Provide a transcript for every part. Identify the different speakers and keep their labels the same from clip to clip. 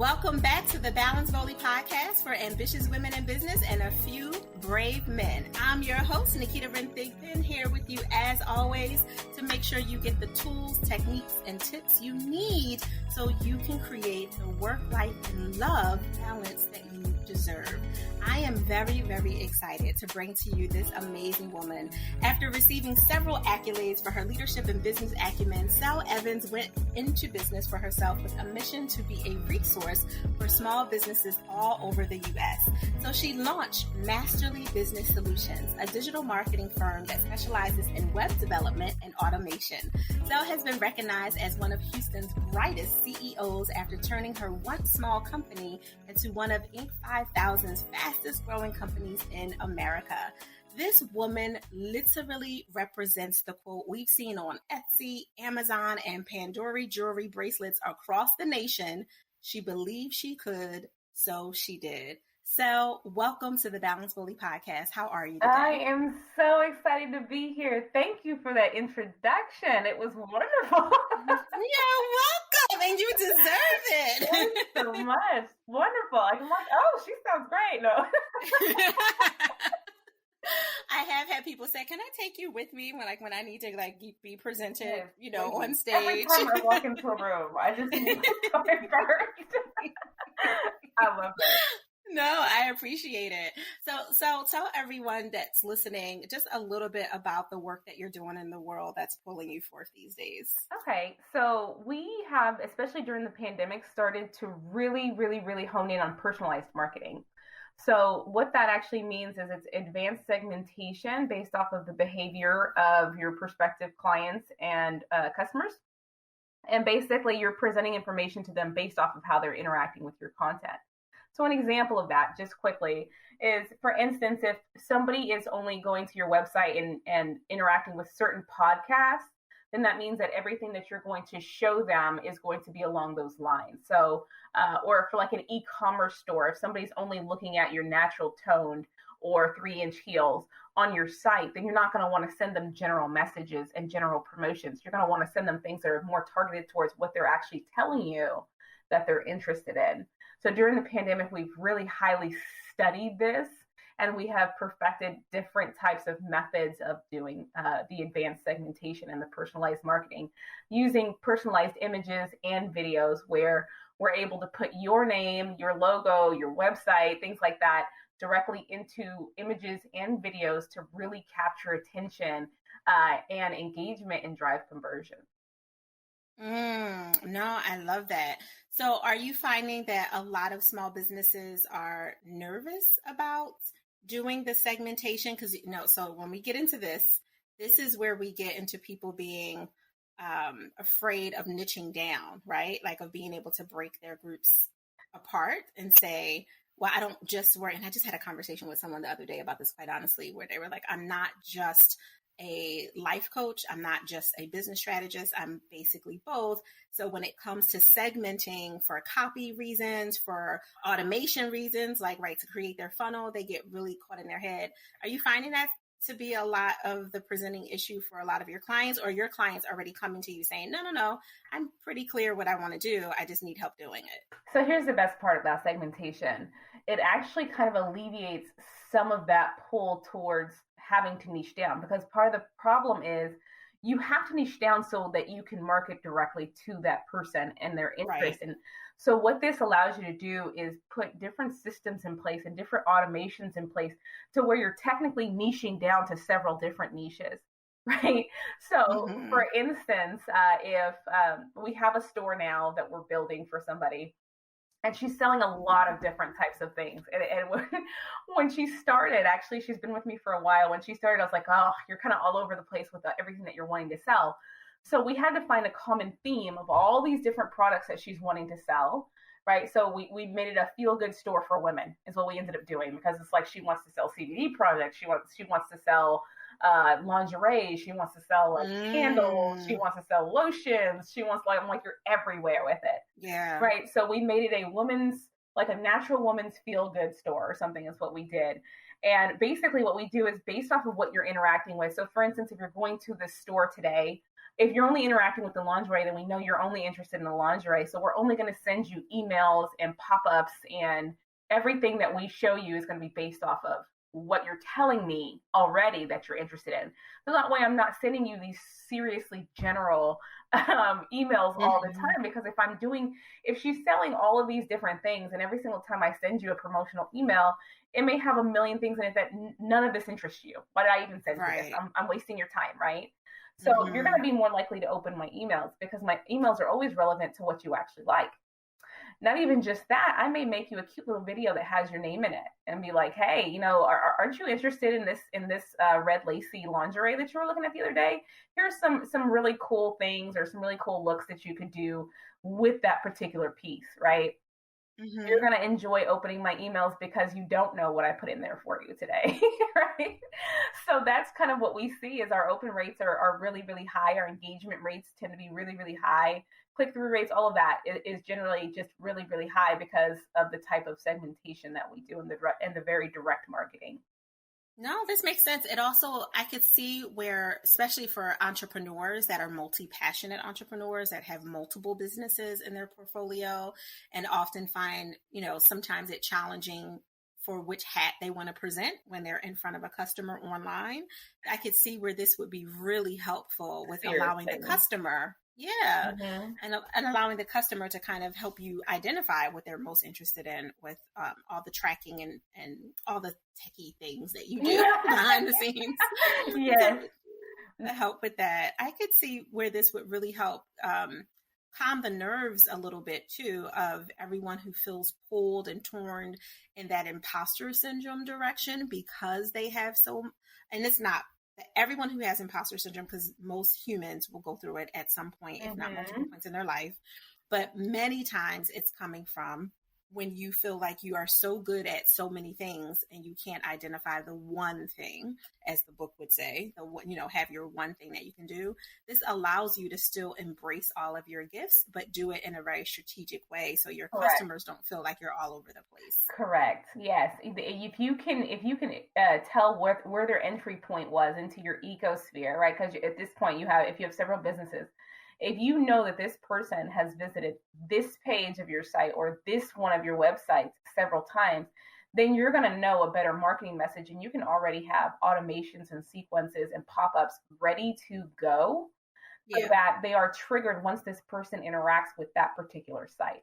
Speaker 1: Welcome back to the Balance Bowley podcast for ambitious women in business and a few brave men. I'm your host, Naketa Ren Thigpen, here with you as always to make sure you get the tools, techniques, and tips you need so you can create the work, life, and love balance that you deserve. I am very, very excited to bring to you this amazing woman. After receiving several accolades for her leadership and business acumen, Selle Evans went into business for herself with a mission to be a resource for small businesses all over the U.S. So she launched Masterly Business Solutions, a digital marketing firm that specializes in web development and automation. Selle has been recognized as one of Houston's brightest CEOs after turning her once small company into one of Inc. 5000's fastest growing companies in America. This woman literally represents the quote we've seen on Etsy, Amazon, and Pandora jewelry bracelets across the nation. She believed she could, so she did. Selle, welcome to the Balance Bowley podcast. How are you today?
Speaker 2: I am so excited to be here. Thank you for that introduction. It was wonderful.
Speaker 1: You're welcome, and you deserve it.
Speaker 2: Thank you so much. Wonderful. I'm like, oh, she sounds great. No.
Speaker 1: I have had people say, "Can I take you with me when I need to be presented,
Speaker 2: Yes,
Speaker 1: on stage?"
Speaker 2: Every time I walk into a room, I just need to go first. I love it.
Speaker 1: No, I appreciate it. So tell everyone that's listening just a little bit about the work that you're doing in the world that's pulling you forth these days.
Speaker 2: Okay, so we have, especially during the pandemic, started to really, really, really hone in on personalized marketing. So what that actually means is it's advanced segmentation based off of the behavior of your prospective clients and customers. And basically, you're presenting information to them based off of how they're interacting with your content. So an example of that, just quickly, is, for instance, if somebody is only going to your website and interacting with certain podcasts, then that means that everything that you're going to show them is going to be along those lines. So, or for like an e-commerce store, if somebody's only looking at your natural toned or 3-inch heels on your site, then you're not going to want to send them general messages and general promotions. You're going to want to send them things that are more targeted towards what they're actually telling you that they're interested in. So during the pandemic, we've really highly studied this, and we have perfected different types of methods of doing the advanced segmentation and the personalized marketing using personalized images and videos where we're able to put your name, your logo, your website, things like that directly into images and videos to really capture attention and engagement and drive conversion.
Speaker 1: No, I love that. So are you finding that a lot of small businesses are nervous about doing the segmentation? Because, so when we get into this is where we get into people being afraid of niching down, right? Like of being able to break their groups apart and say, well, I don't just work. And I just had a conversation with someone the other day about this, quite honestly, where they were like, I'm not just a life coach. I'm not just a business strategist. I'm basically both. So when it comes to segmenting for copy reasons, for automation reasons, to create their funnel, they get really caught in their head. Are you finding that to be a lot of the presenting issue for a lot of your clients, or your clients already coming to you saying, no, I'm pretty clear what I want to do. I just need help doing it?
Speaker 2: So here's the best part about segmentation. It actually kind of alleviates some of that pull towards having to niche down, because part of the problem is you have to niche down so that you can market directly to that person and their interest. Right. And so what this allows you to do is put different systems in place and different automations in place to where you're technically niching down to several different niches, right? So for instance, if we have a store now that we're building for somebody, and she's selling a lot of different types of things. And when she started, actually, she's been with me for a while. When she started, I was like, oh, you're kind of all over the place with everything that you're wanting to sell. So we had to find a common theme of all these different products that she's wanting to sell, right? So we made it a feel-good store for women is what we ended up doing, because it's like she wants to sell CBD products. She wants to sell lingerie. She wants to sell candles. She wants to sell lotions. She wants I'm like, you're everywhere with it.
Speaker 1: Yeah.
Speaker 2: Right. So we made it a natural woman's feel good store or something is what we did. And basically what we do is based off of what you're interacting with. So for instance, if you're going to the store today, if you're only interacting with the lingerie, then we know you're only interested in the lingerie. So we're only going to send you emails and pop-ups, and everything that we show you is going to be based off of what you're telling me already that you're interested in. So that way I'm not sending you these seriously general emails all the time, because if she's selling all of these different things and every single time I send you a promotional email, it may have a million things in it that none of this interests you. Why did I even send you this? I'm wasting your time, right? So you're going to be more likely to open my emails, because my emails are always relevant to what you actually like. Not even just that, I may make you a cute little video that has your name in it and be like, hey, aren't you interested in this red lacy lingerie that you were looking at the other day? Here's some really cool things or some really cool looks that you could do with that particular piece, right? You're going to enjoy opening my emails because you don't know what I put in there for you today, right? So that's kind of what we see is our open rates are really, really high. Our engagement rates tend to be really, really high. Click-through rates, all of that is generally just really, really high because of the type of segmentation that we do in the very direct marketing.
Speaker 1: No, this makes sense. It also, I could see where, especially for entrepreneurs that are multi-passionate entrepreneurs that have multiple businesses in their portfolio and often find, sometimes it challenging for which hat they want to present when they're in front of a customer online. I could see where this would be really helpful with allowing the customer. Yeah. And allowing the customer to kind of help you identify what they're most interested in with all the tracking and all the techie things that you do behind the scenes.
Speaker 2: Yes.
Speaker 1: To help with that. I could see where this would really help calm the nerves a little bit too of everyone who feels pulled and torn in that imposter syndrome direction because they have and it's not everyone who has imposter syndrome, because most humans will go through it at some point, if not multiple points in their life. But many times it's coming from when you feel like you are so good at so many things and you can't identify the one thing, as the book would say, have your one thing that you can do. This allows you to still embrace all of your gifts, but do it in a very strategic way so your customers don't feel like you're all over the place.
Speaker 2: Correct. Yes. If you can tell where their entry point was into your ecosphere, right? Because at this point if you have several businesses, if you know that this person has visited this page of your site or this one of your websites several times, then you're going to know a better marketing message, and you can already have automations and sequences and pop-ups ready to go so that they are triggered once this person interacts with that particular site.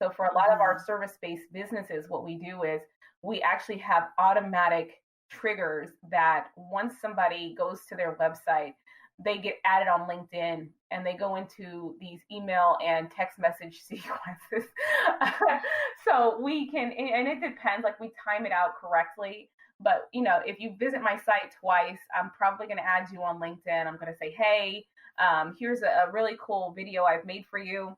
Speaker 2: So for a lot of our service-based businesses, what we do is we actually have automatic triggers that once somebody goes to their website, they get added on LinkedIn and they go into these email and text message sequences. So we can, and it depends, like we time it out correctly. But, if you visit my site twice, I'm probably going to add you on LinkedIn. I'm going to say, hey, here's a really cool video I've made for you.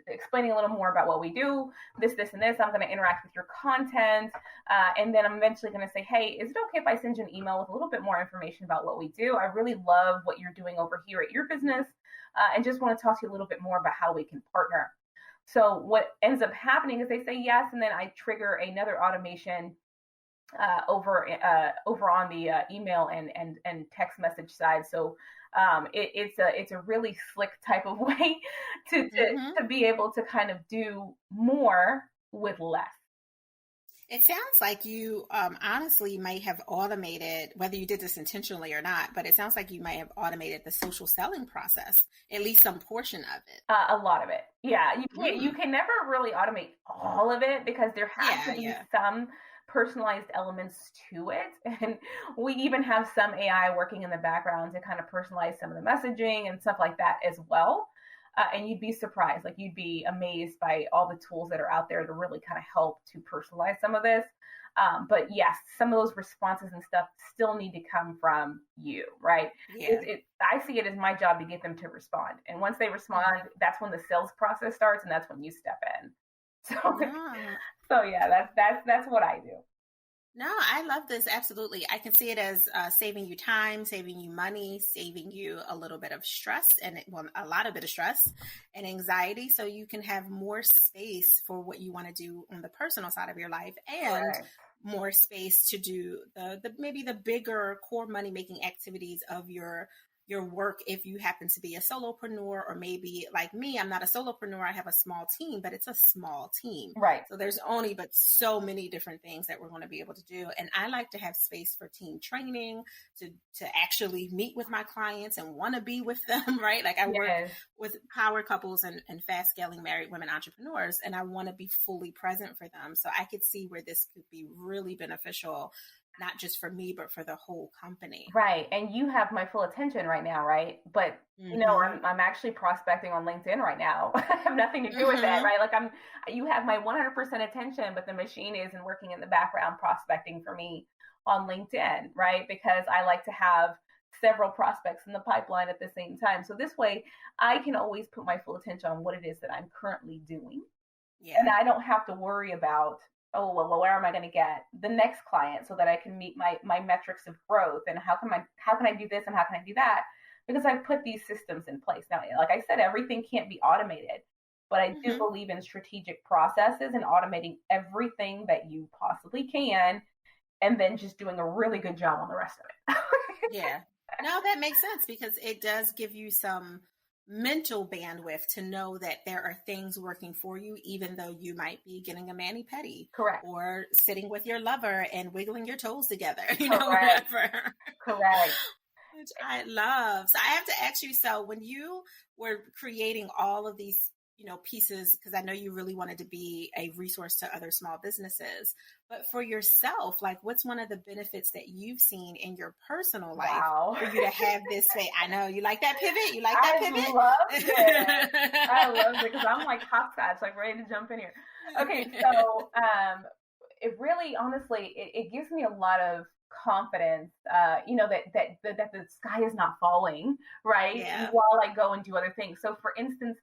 Speaker 2: Explaining a little more about what we do, this, and this. I'm going to interact with your content. And then I'm eventually going to say, hey, is it okay if I send you an email with a little bit more information about what we do? I really love what you're doing over here at your business, and just want to talk to you a little bit more about how we can partner. So what ends up happening is they say yes, and then I trigger another automation over on the email and text message side. So it's a really slick type of way to be able to kind of do more with less.
Speaker 1: It sounds like you honestly might have automated, whether you did this intentionally or not, but it sounds like you might have automated the social selling process, at least some portion of it.
Speaker 2: A lot of it. Yeah. You can never really automate all of it because there has to be some personalized elements to it. And we even have some AI working in the background to kind of personalize some of the messaging and stuff like that as well. And you'd be surprised, like you'd be amazed by all the tools that are out there to really kind of help to personalize some of this. But yes, some of those responses and stuff still need to come from you, right? Yeah. I see it as my job to get them to respond. And once they respond, that's when the sales process starts, and that's when you step in. So yeah, that's what I do.
Speaker 1: No, I love this. Absolutely. I can see it as saving you time, saving you money, saving you a little bit of stress a lot of bit of stress and anxiety. So you can have more space for what you want to do on the personal side of your life and more space to do maybe the bigger core money making activities of your your work if you happen to be a solopreneur, or maybe like me, I'm not a solopreneur, I have a small team, but it's a small team.
Speaker 2: Right.
Speaker 1: So there's only but so many different things that we're going to be able to do. And I like to have space for team training, to actually meet with my clients and want to be with them, right? Like I work with power couples and fast scaling married women entrepreneurs, and I want to be fully present for them. So I could see where this could be really beneficial, not just for me, but for the whole company.
Speaker 2: Right. And you have my full attention right now, right? But, you know, I'm actually prospecting on LinkedIn right now. I have nothing to do with that, right? Like you have my 100% attention, but the machine isn't working in the background prospecting for me on LinkedIn, right? Because I like to have several prospects in the pipeline at the same time. So this way I can always put my full attention on what it is that I'm currently doing. Yeah. And I don't have to worry about, oh, well, where am I going to get the next client so that I can meet my metrics of growth, and how can I do this and how can I do that? Because I've put these systems in place. Now, like I said, everything can't be automated, but I do believe in strategic processes and automating everything that you possibly can, and then just doing a really good job on the rest of it.
Speaker 1: Yeah. No, that makes sense, because it does give you some mental bandwidth to know that there are things working for you, even though you might be getting a mani-pedi.
Speaker 2: Correct. Or
Speaker 1: sitting with your lover and wiggling your toes together, you know, whatever.
Speaker 2: Correct.
Speaker 1: Which I love. So I have to ask you, so when you were creating all of these, you know, pieces, because I know you really wanted to be a resource to other small businesses, but for yourself, like, what's one of the benefits that you've seen in your personal life for you to have this way? I know you like that pivot. You like that pivot?
Speaker 2: I love it because I'm like hopscotch, like ready to jump in here. Okay, so it really, honestly, it gives me a lot of confidence, you know, that the sky is not falling, right? Yeah. While I go and do other things. So, for instance,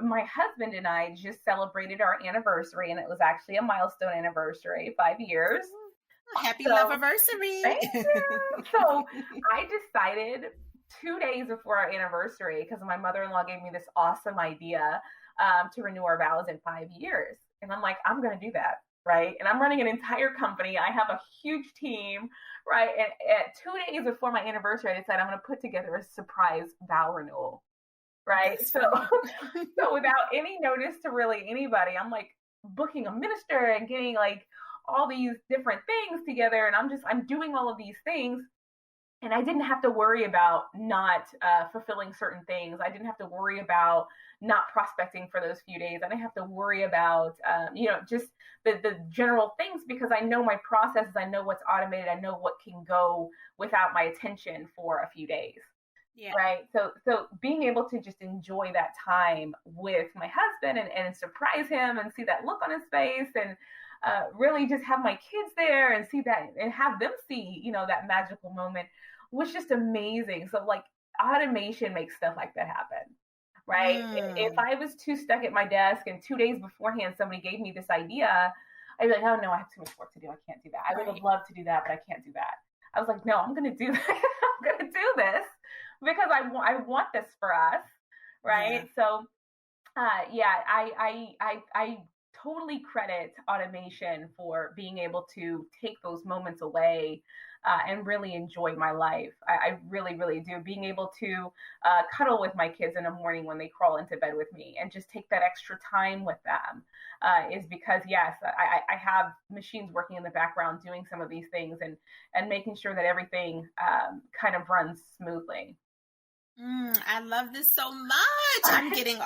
Speaker 2: my husband and I just celebrated our anniversary, and it was actually a milestone anniversary, 5 years.
Speaker 1: Happy love anniversary.
Speaker 2: Thank you. So I decided 2 days before our anniversary, because my mother-in-law gave me this awesome idea to renew our vows in 5 years. And I'm like, I'm going to do that. Right. And I'm running an entire company. I have a huge team. Right. And at 2 days before my anniversary, I decided I'm going to put together a surprise vow renewal. Right. So without any notice to really anybody, I'm like booking a minister and getting like all these different things together. And I'm doing all of these things. And I didn't have to worry about not fulfilling certain things. I didn't have to worry about not prospecting for those few days. I didn't have to worry about, you know, just the general things, because I know my processes. I know what's automated. I know what can go without my attention for a few days. Yeah. Right. So being able to just enjoy that time with my husband and surprise him and see that look on his face, and really just have my kids there and see that and have them see, you know, that magical moment was just amazing. So like automation makes stuff like that happen. Right. If I was too stuck at my desk and 2 days beforehand somebody gave me this idea, I'd be like, oh no, I have too much work to do. I can't do that. I would have loved to do that, but I can't do that. I was like, no, I'm going to do that. I'm going to do this because I want this for us. Right. Yeah. So I totally credit automation for being able to take those moments away and really enjoy my life. I really, really do. Being able to cuddle with my kids in the morning when they crawl into bed with me and just take that extra time with them is because, yes, I have machines working in the background doing some of these things and making sure that everything kind of runs smoothly.
Speaker 1: I love this so much. I'm getting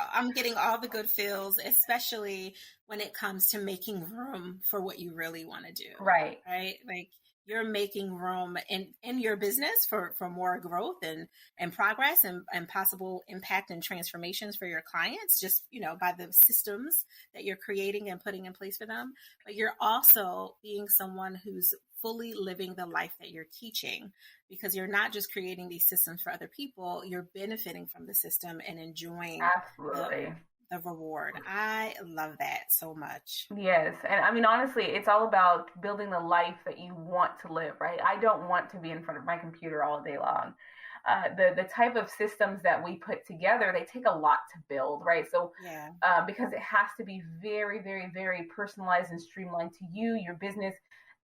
Speaker 1: all the good feels, especially when it comes to making room for what you really want to do.
Speaker 2: Right.
Speaker 1: Right. Like you're making room in your business for more growth and progress and possible impact and transformations for your clients, just, you know, by the systems that you're creating and putting in place for them. But you're also being someone who's fully living the life that you're teaching, because you're not just creating these systems for other people, you're benefiting from the system and enjoying the reward. I love that so much.
Speaker 2: Yes. And I mean, honestly, it's all about building the life that you want to live, right? I don't want to be in front of my computer all day long. The type of systems that we put together, they take a lot to build, right? So because it has to be very, very, very personalized and streamlined to you, your business,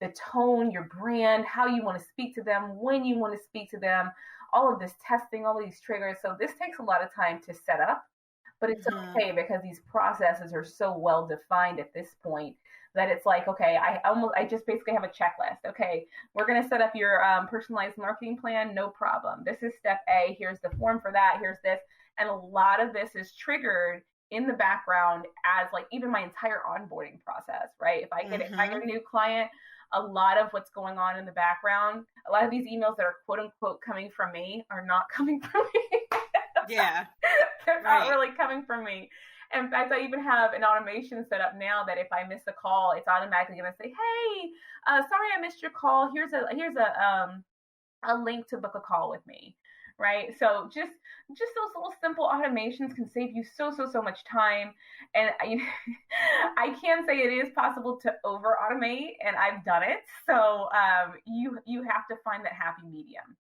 Speaker 2: the tone, your brand, how you want to speak to them, when you want to speak to them, all of this testing, all these triggers. So this takes a lot of time to set up, but it's okay because these processes are so well defined at this point that it's like, okay, I just basically have a checklist. Okay, we're going to set up your personalized marketing plan. No problem. This is step A. Here's the form for that. Here's this. And a lot of this is triggered in the background as like even my entire onboarding process, right? If I get a new client, a lot of what's going on in the background, a lot of these emails that are quote unquote coming from me are not coming from me.
Speaker 1: Yeah.
Speaker 2: They're not really coming from me. In fact, I even have an automation set up now that if I miss a call, it's automatically going to say, "Hey, sorry I missed your call. Here's a link to book a call with me." Right. So just those little simple automations can save you so much time. And I can say it is possible to over automate, and I've done it. So you have to find that happy medium.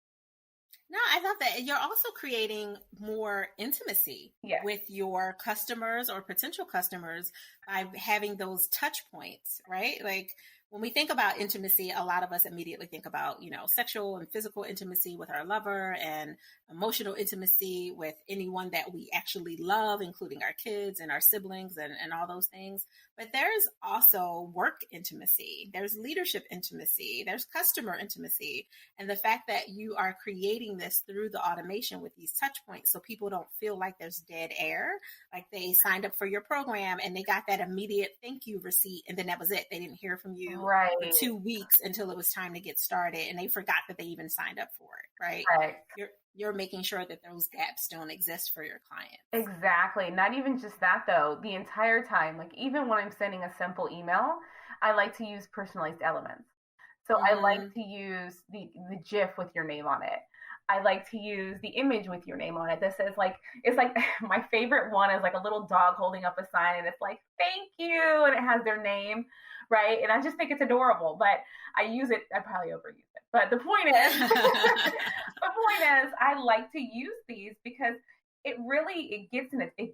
Speaker 1: No, I love that. You're also creating more intimacy with your customers or potential customers by having those touch points, right? Like when we think about intimacy, a lot of us immediately think about, sexual and physical intimacy with our lover and emotional intimacy with anyone that we actually love, including our kids and our siblings and all those things. But there's also work intimacy. There's leadership intimacy. There's customer intimacy. And the fact that you are creating this through the automation with these touch points so people don't feel like there's dead air, like they signed up for your program and they got that immediate thank you receipt and then that was it. They didn't hear from you for 2 weeks until it was time to get started and they forgot that they even signed up for it, right? You're making sure that those gaps don't exist for your clients.
Speaker 2: Exactly. Not even just that though, the entire time, like even when I'm sending a simple email, I like to use personalized elements. So I like to use the GIF with your name on it. I like to use the image with your name on it. This is like, it's like my favorite one is like a little dog holding up a sign and it's like, thank you. And it has their name, right? And I just think it's adorable, but I use it, I probably overuse it. But the point is, I like to use these because it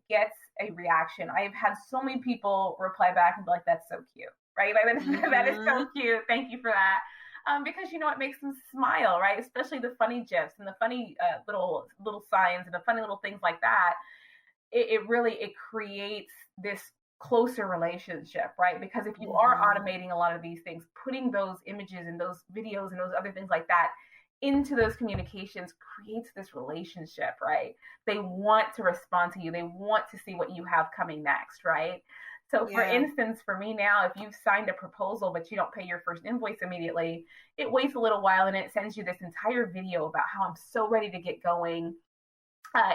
Speaker 2: gets a reaction. I've had so many people reply back and be like, that's so cute, right? Like that is so cute. Thank you for that. Because it makes them smile, right? Especially the funny GIFs and the funny little signs and the funny little things like that. It creates this closer relationship, right? Because if you are automating a lot of these things, putting those images and those videos and those other things like that into those communications creates this relationship, right? They want to respond to you. They want to see what you have coming next, right? So for instance, for me now, if you've signed a proposal, but you don't pay your first invoice immediately, it waits a little while and it sends you this entire video about how I'm so ready to get going.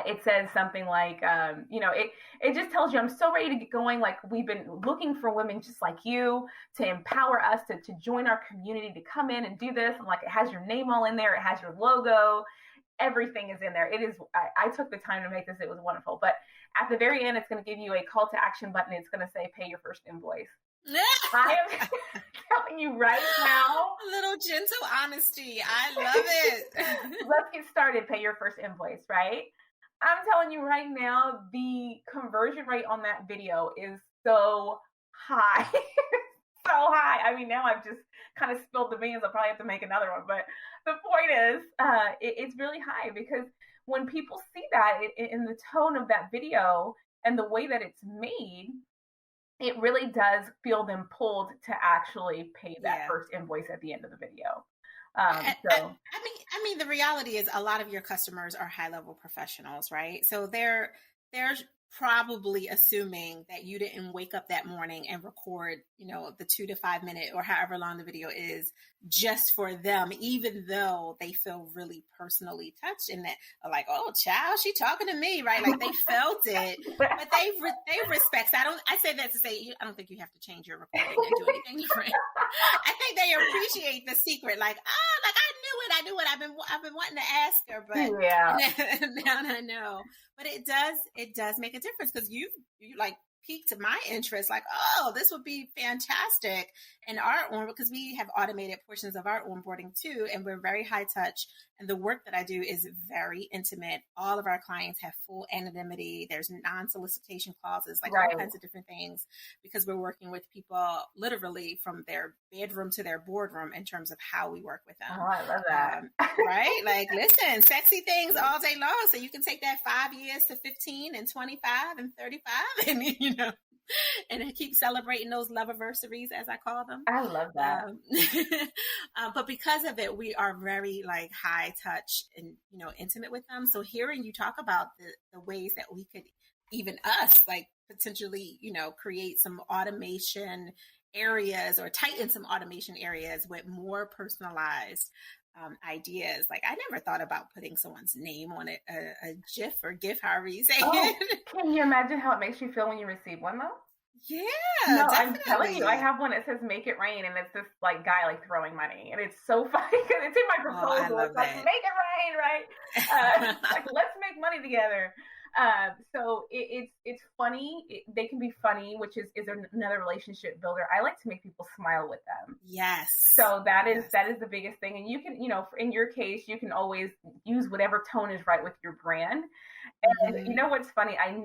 Speaker 2: It says something like, it just tells you I'm so ready to get going. Like we've been looking for women just like you to empower us to join our community, to come in and do this. And like, it has your name all in there. It has your logo. Everything is in there. It is, I took the time to make this. It was wonderful. But at the very end, it's going to give you a call to action button. It's going to say, pay your first invoice. I am telling you right now.
Speaker 1: A little gentle honesty. I love it.
Speaker 2: Let's get started. Pay your first invoice, right? I'm telling you right now, the conversion rate on that video is so high. So high. I mean, now I've just kind of spilled the beans. I'll probably have to make another one. But the point is, it's really high because when people see that in the tone of that video and the way that it's made, it really does feel them pulled to actually pay that first invoice at the end of the video.
Speaker 1: I mean, the reality is a lot of your customers are high-level professionals, right? So they're probably assuming that you didn't wake up that morning and record, the 2 to 5 minute or however long the video is just for them, even though they feel really personally touched and that are like, oh, child, she talking to me, right? Like they felt it, but they respect. I say that to say, I don't think you have to change your recording and do anything different. I think they appreciate the secret. Like, I knew it. I've been wanting to ask her, but now I know. But it does make a difference because you like piqued my interest, like, oh, this would be fantastic. And our on, because we have automated portions of our onboarding too, and we're very high touch. And the work that I do is very intimate. All of our clients have full anonymity. There's non-solicitation clauses, like all kinds of different things, because we're working with people literally from their bedroom to their boardroom in terms of how we work with them.
Speaker 2: Oh, I love that.
Speaker 1: Right? Like, listen, sexy things all day long. So you can take that 5 years to 15 and 25 and 35 and, you know, and keep celebrating those love anniversaries, as I call them.
Speaker 2: I love that.
Speaker 1: But because of it, we are very like high touch and, you know, intimate with them. So hearing you talk about the ways that we could, even us, like potentially, you know, create some automation areas or tighten some automation areas with more personalized ideas. Like, I never thought about putting someone's name on it, a GIF or GIF, however you say it.
Speaker 2: Can you imagine how it makes you feel when you receive one, though?
Speaker 1: Yeah,
Speaker 2: no,
Speaker 1: definitely.
Speaker 2: I'm telling you, I have one that says "Make it rain," and it's this like guy like throwing money, and it's so funny because it's in my proposal. It's like, "Make it rain," right? Like, let's make money together. So it's funny. They can be funny, which is another relationship builder. I like to make people smile with them.
Speaker 1: Yes.
Speaker 2: So that is the biggest thing. And you can, you know, in your case, you can always use whatever tone is right with your brand. And you know what's funny? I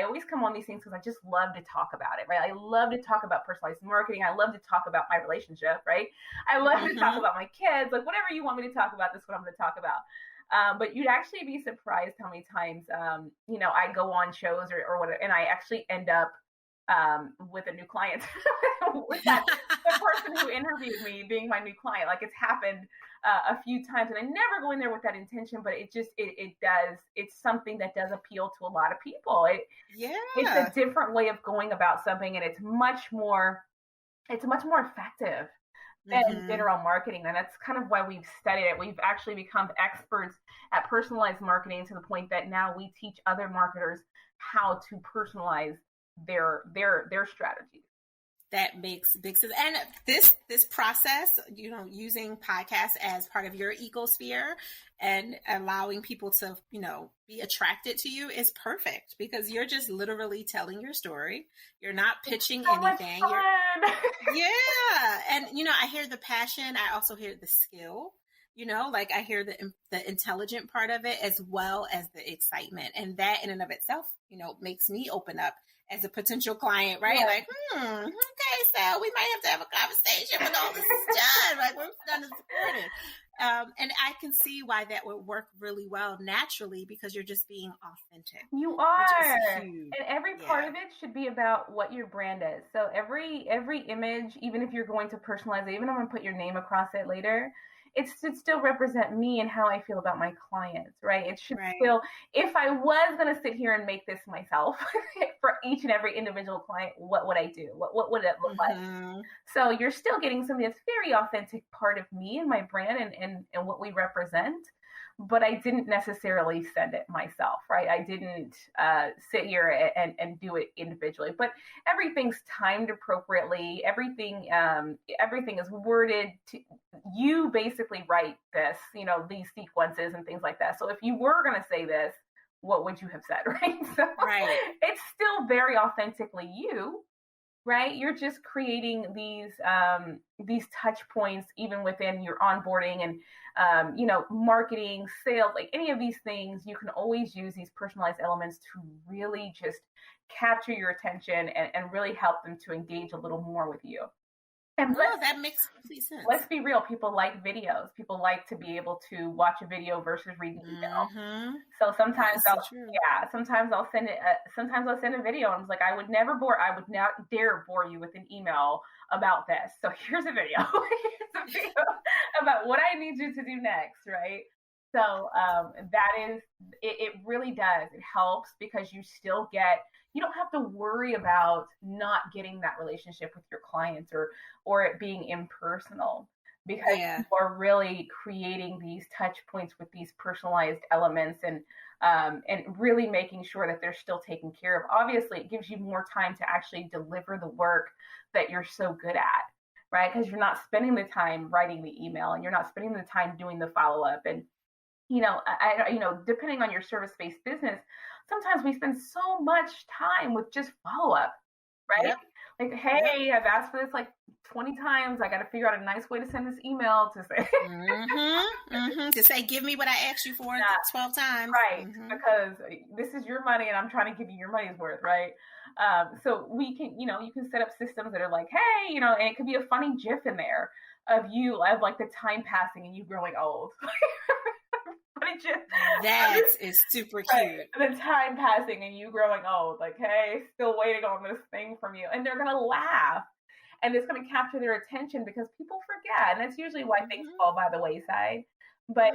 Speaker 2: always come on these things because I just love to talk about it, right? I love to talk about personalized marketing. I love to talk about my relationship, right? I love to talk about my kids, like whatever you want me to talk about, that's what I'm going to talk about. But you'd actually be surprised how many times, you know, I go on shows or whatever, and I actually end up with a new client, with the person who interviewed me being my new client. Like, it's happened a few times, and I never go in there with that intention, but it does. It's something that does appeal to a lot of people. It's a different way of going about something, and it's much more effective than general marketing. And that's kind of why we've studied it. We've actually become experts at personalized marketing to the point that now we teach other marketers how to personalize their strategies.
Speaker 1: That makes big sense. And this process, you know, using podcasts as part of your ecosphere and allowing people to, you know, be attracted to you is perfect, because you're just literally telling your story. You're not pitching anything. Yeah. And, you know, I hear the passion. I also hear the skill. You know, like, I hear the intelligent part of it as well as the excitement. And that in and of itself, you know, makes me open up as a potential client, right? Yeah. Like, okay, so we might have to have a conversation when all this is done. Like, we're done and supported. And I can see why that would work really well naturally, because you're just being authentic.
Speaker 2: You are. And every part of it should be about what your brand is. So every image, even if you're going to personalize it, even if I'm going to put your name across it later, it should still represent me and how I feel about my clients, right? It should still, if I was going to sit here and make this myself for each and every individual client, what would I do? What would it look like? So you're still getting something that's very authentic part of me and my brand and what we represent. But I didn't necessarily send it myself, right? I didn't sit here and do it individually. But everything's timed appropriately. Everything is worded to, you basically write this, you know, these sequences and things like that. So if you were going to say this, what would you have said, right? So it's still very authentically you, right? You're just creating these touch points even within your onboarding and you know, marketing, sales, like any of these things. You can always use these personalized elements to really just capture your attention and really help them to engage a little more with you. And
Speaker 1: that makes complete sense.
Speaker 2: Let's be real. People like videos. People like to be able to watch a video versus read an email. So sometimes I'll send it. Sometimes I'll send a video and it's like, I would not dare bore you with an email about this. So here's a video. About what I need you to do next, right? So that is, it really does. It helps because you don't have to worry about not getting that relationship with your clients or it being impersonal, because people are really creating these touch points with these personalized elements and really making sure that they're still taken care of. Obviously, it gives you more time to actually deliver the work that you're so good at, right? Because you're not spending the time writing the email and you're not spending the time doing the follow-up. And, you know, depending on your service-based business, sometimes we spend so much time with just follow-up, right?
Speaker 1: Yep.
Speaker 2: Like, hey, I've asked for this like 20 times. I got to figure out a nice way to send this email to say,
Speaker 1: to say, give me what I asked you for 12 times.
Speaker 2: Right. Because this is your money and I'm trying to give you your money's worth. Right. So we can, you can set up systems that are like, hey, and it could be a funny GIF in there of like the time passing and you growing old.
Speaker 1: That is super cute.
Speaker 2: The time passing and you growing old, like, hey, still waiting on this thing from you. And they're going to laugh and it's going to capture their attention because people forget. And that's usually why things fall by the wayside. But,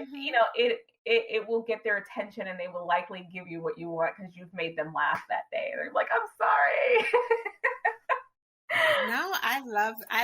Speaker 2: it will get their attention and they will likely give you what you want because you've made them laugh that day. They're like, I'm sorry.
Speaker 1: No, I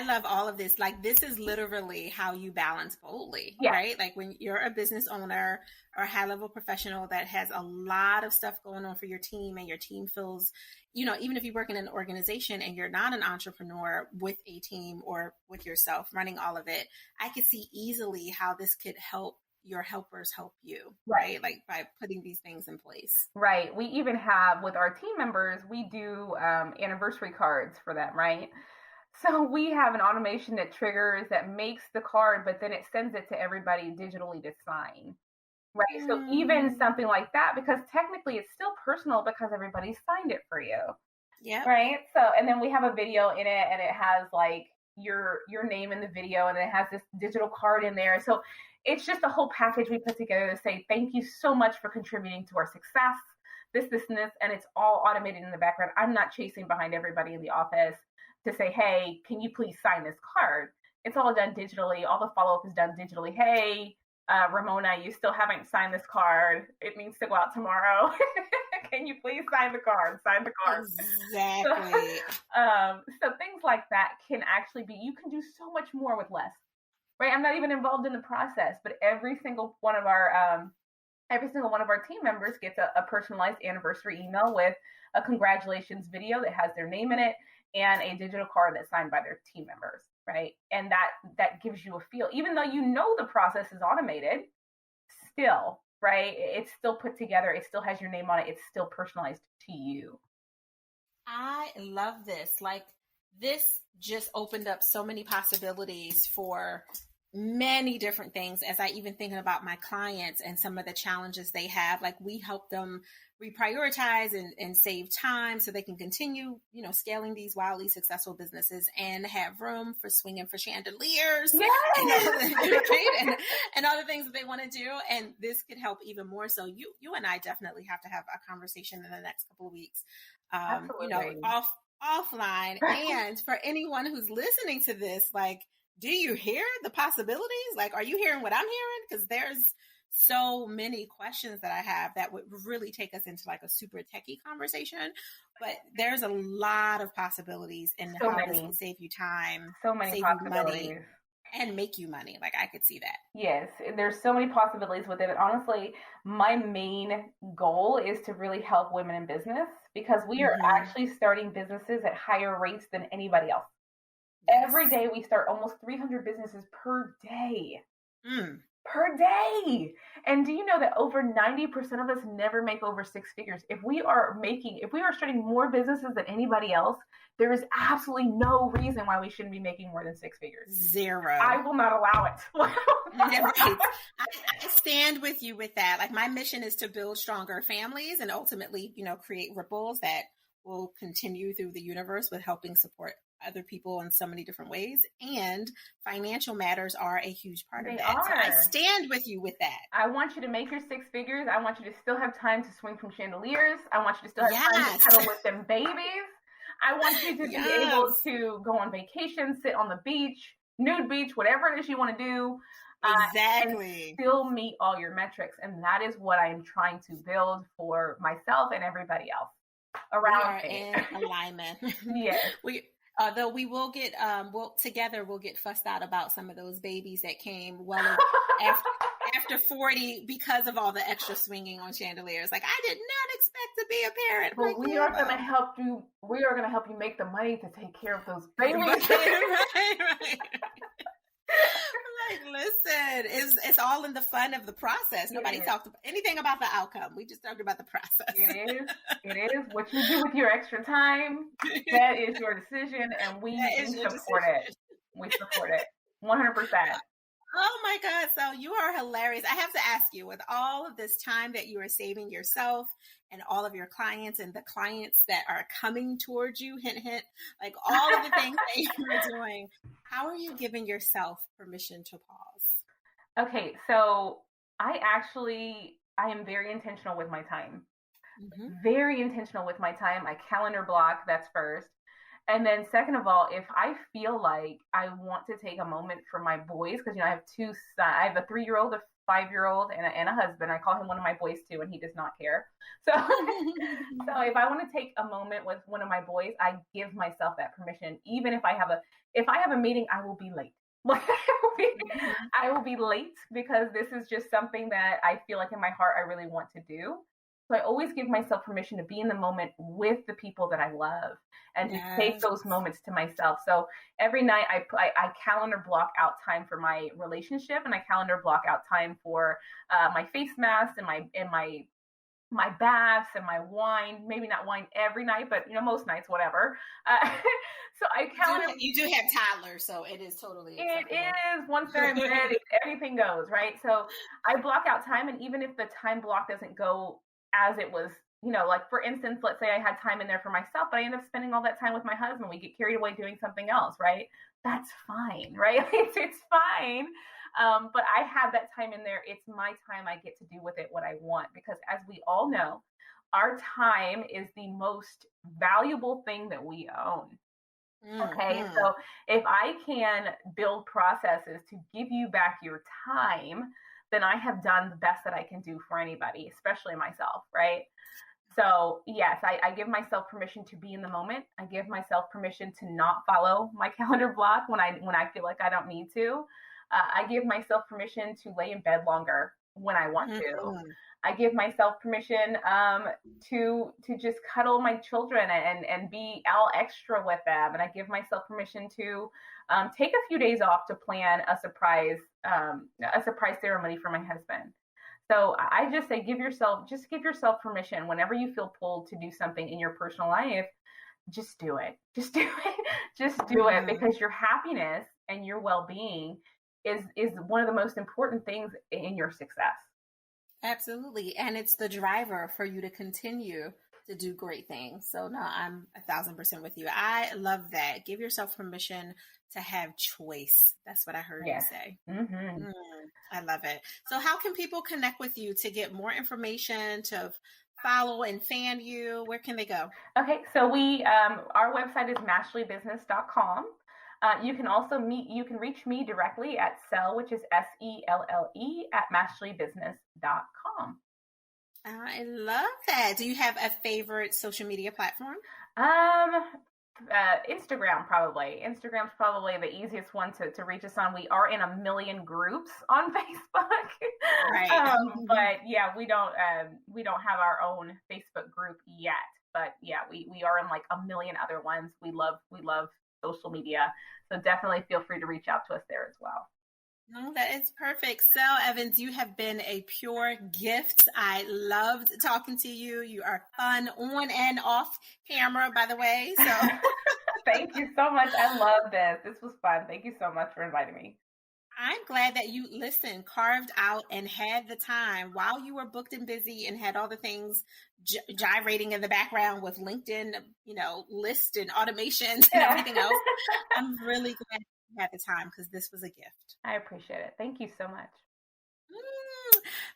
Speaker 1: love all of this. Like, this is literally how you balance boldly, right? Like when you're a business owner or a high level professional that has a lot of stuff going on for your team and your team feels, even if you work in an organization and you're not an entrepreneur with a team or with yourself running all of it, I could see easily how this could help your helpers help you, right? Like by putting these things in place.
Speaker 2: Right. We even have with our team members, we do anniversary cards for them, right? So we have an automation that triggers, that makes the card, but then it sends it to everybody digitally to sign. Right. So even something like that, because technically it's still personal because everybody signed it for you.
Speaker 1: Yeah.
Speaker 2: Right. So, and then we have a video in it and it has like your name in the video and it has this digital card in there. So it's just a whole package we put together to say, thank you so much for contributing to our success, this, and this, and it's all automated in the background. I'm not chasing behind everybody in the office to say, hey, can you please sign this card? It's all done digitally. All the follow-up is done digitally. Hey, Ramona, you still haven't signed this card. It needs to go out tomorrow. Can you please sign the card? Sign the card.
Speaker 1: Exactly.
Speaker 2: So things like that can actually be, you can do so much more with less. Right, I'm not even involved in the process, but every single one of our team members gets a personalized anniversary email with a congratulations video that has their name in it and a digital card that's signed by their team members, right? And that gives you a feel, even though the process is automated, still, right? It's still put together. It still has your name on it. It's still personalized to you.
Speaker 1: I love this. Like, this just opened up so many possibilities for many different things as I even thinking about my clients and some of the challenges they have. Like, we help them reprioritize and save time so they can continue, scaling these wildly successful businesses and have room for swinging for chandeliers and all the things that they want to do. And this could help even more. So you and I definitely have to have a conversation in the next couple of weeks, offline. And for anyone who's listening to this, like, do you hear the possibilities? Like, are you hearing what I'm hearing? Because there's so many questions that I have that would really take us into like a super techie conversation. But there's a lot of possibilities in how this can save you time, save you money, and make you money. Like, I could see that.
Speaker 2: Yes, there's so many possibilities with it. And honestly, my main goal is to really help women in business because we are actually starting businesses at higher rates than anybody else. Yes. Every day we start almost 300 businesses per day. Per day. And do you know that over 90% of us never make over six figures? If we are starting more businesses than anybody else, there is absolutely no reason why we shouldn't be making more than six figures.
Speaker 1: Zero.
Speaker 2: I will not allow it.
Speaker 1: Right. I stand with you with that. Like, my mission is to build stronger families and ultimately, create ripples that will continue through the universe with helping support other people in so many different ways, and financial matters are a huge part of that. So I stand with you with that.
Speaker 2: I want you to make your six figures. I want you to still have time to swing from chandeliers. I want you to still have time to cuddle with them babies. I want you to be able to go on vacation, sit on the beach, nude beach, whatever it is you want to do.
Speaker 1: Exactly.
Speaker 2: And still meet all your metrics. And that is what I'm trying to build for myself and everybody else around me.
Speaker 1: We are in alignment.
Speaker 2: Yes.
Speaker 1: Although we will get, we'll get fussed out about some of those babies that came after 40 because of all the extra swinging on chandeliers. Like, I did not expect to be a parent.
Speaker 2: But we are going to help you. We are going to help you make the money to take care of those babies.
Speaker 1: Right. Like, listen, it's all in the fun of the process. Nobody talked about anything about the outcome. We just talked about the process.
Speaker 2: It is. What you do with your extra time, that is your decision, and we support it. We support it 100%.
Speaker 1: Oh my God. So you are hilarious. I have to ask you, with all of this time that you are saving yourself and all of your clients and the clients that are coming towards you, hint, hint, like all of the things that you are doing, how are you giving yourself permission to pause?
Speaker 2: Okay. So I am very intentional with my time. Very intentional with my time. I calendar block, that's first. And then second of all, if I feel like I want to take a moment for my boys, because, I have two sons, I have a 3-year-old, a 5-year-old, and a husband. I call him one of my boys too, and he does not care. So if I want to take a moment with one of my boys, I give myself that permission. Even if I have a meeting, I will be late. I will be late because this is just something that I feel like in my heart I really want to do. So I always give myself permission to be in the moment with the people that I love and to take those moments to myself. So every night I calendar block out time for my relationship, and I calendar block out time for my face masks and my baths and my wine. Maybe not wine every night, but most nights, whatever. So I calendar.
Speaker 1: You do have toddlers, so it is totally.
Speaker 2: It is. Once they're in bed, everything goes right. So I block out time, and even if the time block doesn't go as it was, like for instance, let's say I had time in there for myself, but I end up spending all that time with my husband. We get carried away doing something else, right? That's fine, right? It's fine. But I have that time in there. It's my time. I get to do with it what I want, because as we all know, our time is the most valuable thing that we own. Okay. So if I can build processes to give you back your time, then I have done the best that I can do for anybody, especially myself, right? So yes, I give myself permission to be in the moment. I give myself permission to not follow my calendar block when I feel like I don't need to. I give myself permission to lay in bed longer when I want to. I give myself permission to just cuddle my children and be all extra with them. And I give myself permission to take a few days off to plan a surprise ceremony for my husband. So I just say, give yourself permission whenever you feel pulled to do something in your personal life. Just do it. Just do it. Just do it, because your happiness and your well-being is one of the most important things in your success.
Speaker 1: Absolutely. And it's the driver for you to continue to do great things. So no, I'm 1,000% with you. I love that. Give yourself permission to have choice. That's what I heard you say. I love it. So how can people connect with you to get more information, to follow and fan you? Where can they go?
Speaker 2: Okay. So our website is masterlybusiness.com. You can also reach me directly at Selle, which is SELLE at masterlybusiness.com.
Speaker 1: I love that. Do you have a favorite social media platform?
Speaker 2: Instagram, probably. Instagram's probably the easiest one to reach us on. We are in 1 million groups on Facebook.
Speaker 1: Right.
Speaker 2: But yeah, we don't have our own Facebook group yet. But yeah, we are in like 1 million other ones. We love social media. So definitely feel free to reach out to us there as well.
Speaker 1: No, that is perfect. Selle Evans, you have been a pure gift. I loved talking to you. You are fun on and off camera, by the way. So
Speaker 2: thank you so much. I love this. This was fun. Thank you so much for inviting me.
Speaker 1: I'm glad that you carved out and had the time while you were booked and busy and had all the things gyrating in the background with LinkedIn, lists and automations and everything else. I'm really glad you had the time, because this was a gift.
Speaker 2: I appreciate it. Thank you so much.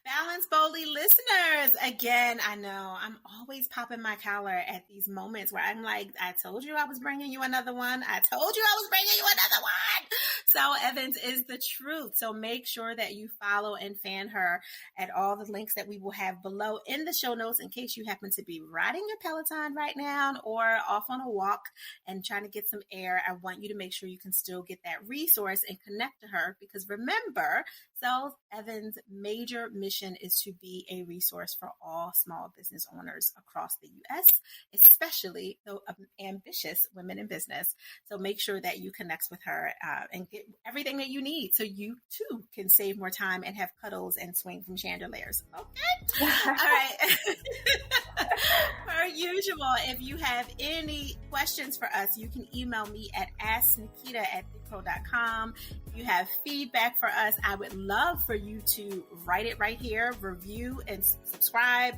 Speaker 1: Balance Boldly listeners, again, I know I'm always popping my collar at these moments where I'm like, I told you I was bringing you another one. I told you I was bringing you another one. Selle Evans is the truth. So make sure that you follow and fan her at all the links that we will have below in the show notes, in case you happen to be riding your Peloton right now or off on a walk and trying to get some air. I want you to make sure you can still get that resource and connect to her, because remember, Selle Evans' major mission mission is to be a resource for all small business owners across the U.S., especially the ambitious women in business. So make sure that you connect with her and get everything that you need so you too can save more time and have cuddles and swing from chandeliers. Okay? All right. Per usual, if you have any questions for us, you can email me at asknaketa@thigpro.com. If you have feedback for us, I would love for you to write it right here, review and subscribe,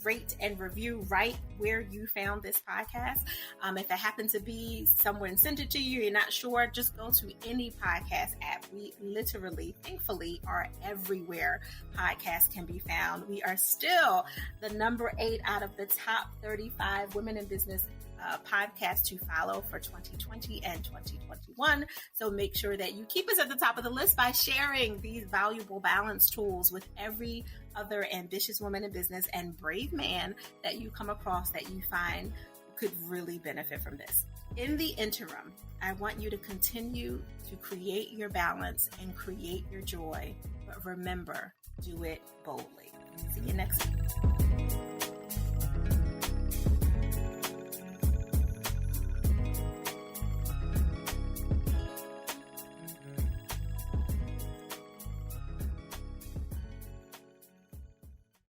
Speaker 1: rate and review right where you found this podcast. If it happened to be someone sent it to you, you're not sure, just go to any podcast app. We literally, thankfully, are everywhere podcasts can be found. We are still the number 8 out of the top 35 women in business podcast to follow for 2020 and 2021. So make sure that you keep us at the top of the list by sharing these valuable balance tools with every other ambitious woman in business and brave man that you come across that you find could really benefit from this. In the interim, I want you to continue to create your balance and create your joy. But remember, do it boldly. See you next week.